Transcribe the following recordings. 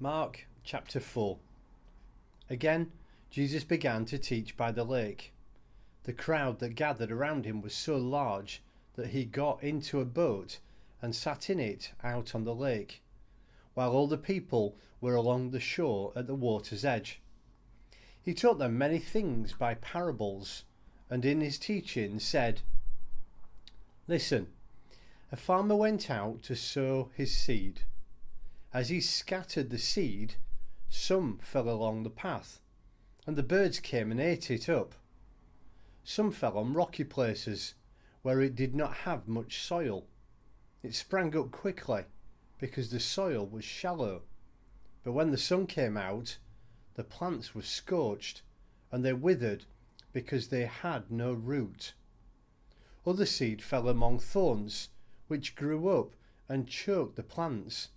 Mark chapter 4. Again, Jesus began to teach by the lake. The crowd that gathered around him was so large that he got into a boat and sat in it out on the lake, while all the people were along the shore at the water's edge. He taught them many things by parables, and in his teaching said, "Listen, a farmer went out to sow his seed. As he scattered the seed, some fell along the path, and the birds came and ate it up. Some fell on rocky places, where it did not have much soil. It sprang up quickly, because the soil was shallow. But when the sun came out, the plants were scorched, and they withered, because they had no root. Other seed fell among thorns, which grew up and choked the plants,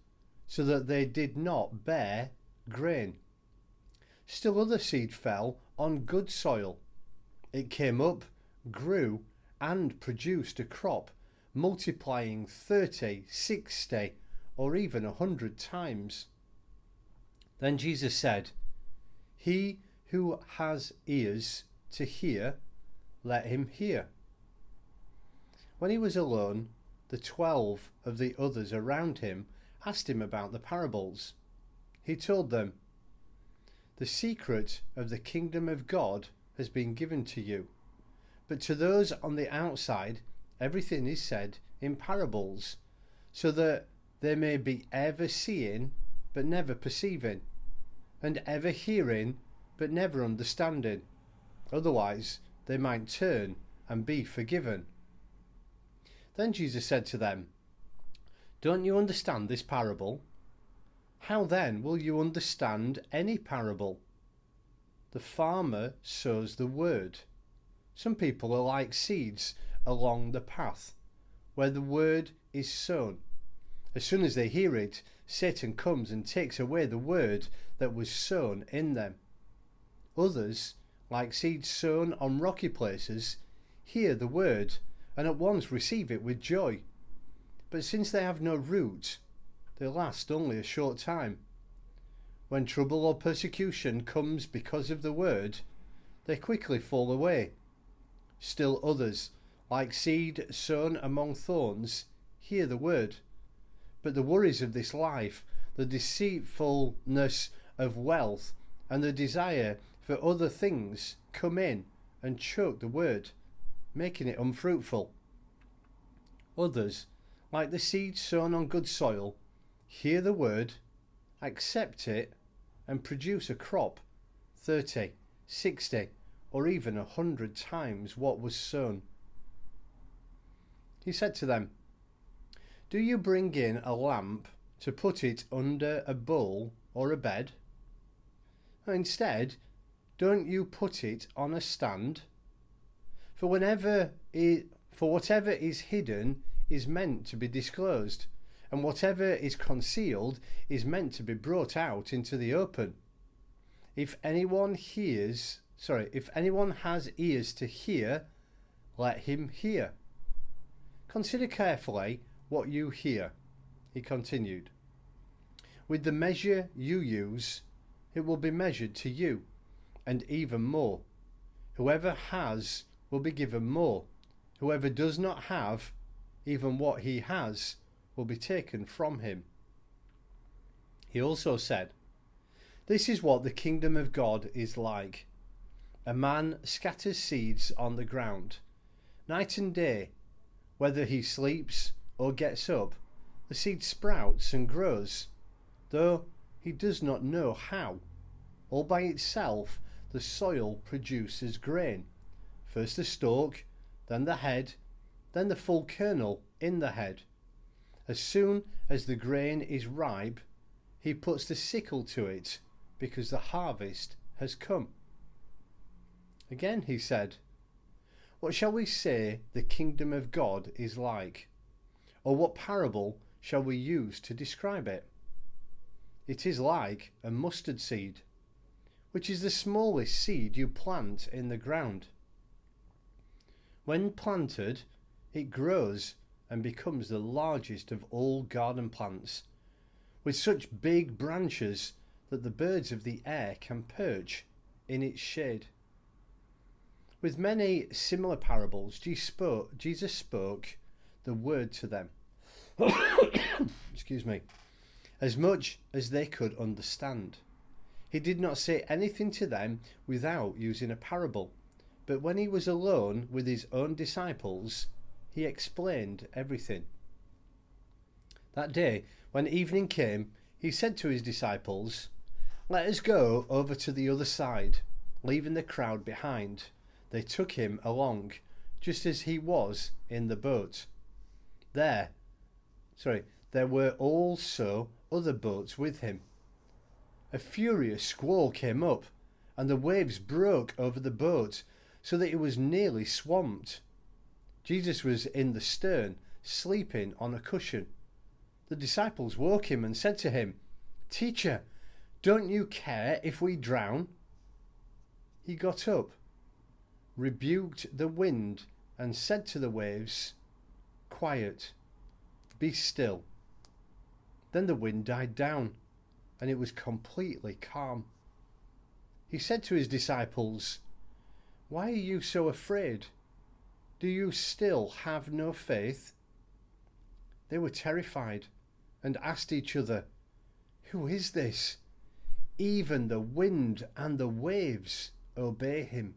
so that they did not bear grain. Still other seed fell on good soil. It came up, grew, and produced a crop, multiplying 30, 60, or even 100 times." Then Jesus said, "He who has ears to hear, let him hear." When he was alone, the 12 of the others around him asked him about the parables. He told them, "The secret of the kingdom of God has been given to you, but to those on the outside everything is said in parables, so that they may be ever seeing but never perceiving, and ever hearing but never understanding. Otherwise they might turn and be forgiven." Then Jesus said to them, "Don't you understand this parable? How then will you understand any parable? The farmer sows the word. Some people are like seeds along the path, where the word is sown. As soon as they hear it, Satan comes and takes away the word that was sown in them. Others, like seeds sown on rocky places, hear the word and at once receive it with joy. But since they have no root, they last only a short time. When trouble or persecution comes because of the word, they quickly fall away. Still others, like seed sown among thorns, hear the word. But the worries of this life, the deceitfulness of wealth, and the desire for other things come in and choke the word, making it unfruitful. Others, like the seed sown on good soil, hear the word, accept it, and produce a crop 30, 60, or even 100 times what was sown." He said to them, "Do you bring in a lamp to put it under a bowl or a bed? Instead, don't you put it on a stand? For whatever is hidden is meant to be disclosed, and whatever is concealed is meant to be brought out into the open. If anyone has ears to hear, let him hear. Consider carefully what you hear," he continued. "With the measure you use, it will be measured to you, and even more. Whoever has will be given more. Whoever does not have, even what he has will be taken from him." He also said, "This is what the kingdom of God is like. A man scatters seeds on the ground. Night and day, whether he sleeps or gets up, the seed sprouts and grows, though he does not know how. All by itself the soil produces grain, first the stalk, then the head, then the full kernel in the head. As soon as the grain is ripe, he puts the sickle to it, because the harvest has come." Again he said, "What shall we say the kingdom of God is like? Or what parable shall we use to describe it? It is like a mustard seed, which is the smallest seed you plant in the ground. When planted, it grows and becomes the largest of all garden plants, with such big branches that the birds of the air can perch in its shade. With many similar parables, Jesus spoke the word to them. Excuse me. As much as they could understand. He did not say anything to them without using a parable, but when he was alone with his own disciples, he explained everything. That day, when evening came, he said to his disciples, "Let us go over to the other side." Leaving the crowd behind, they took him along, just as he was in the boat. There were also other boats with him. A furious squall came up, and the waves broke over the boat, so that it was nearly swamped. Jesus was in the stern, sleeping on a cushion. The disciples woke him and said to him, "Teacher, don't you care if we drown?" He got up, rebuked the wind, and said to the waves, "Quiet, be still." Then the wind died down, and it was completely calm. He said to his disciples, "Why are you so afraid? Do you still have no faith?" They were terrified and asked each other, "Who is this? Even the wind and the waves obey him."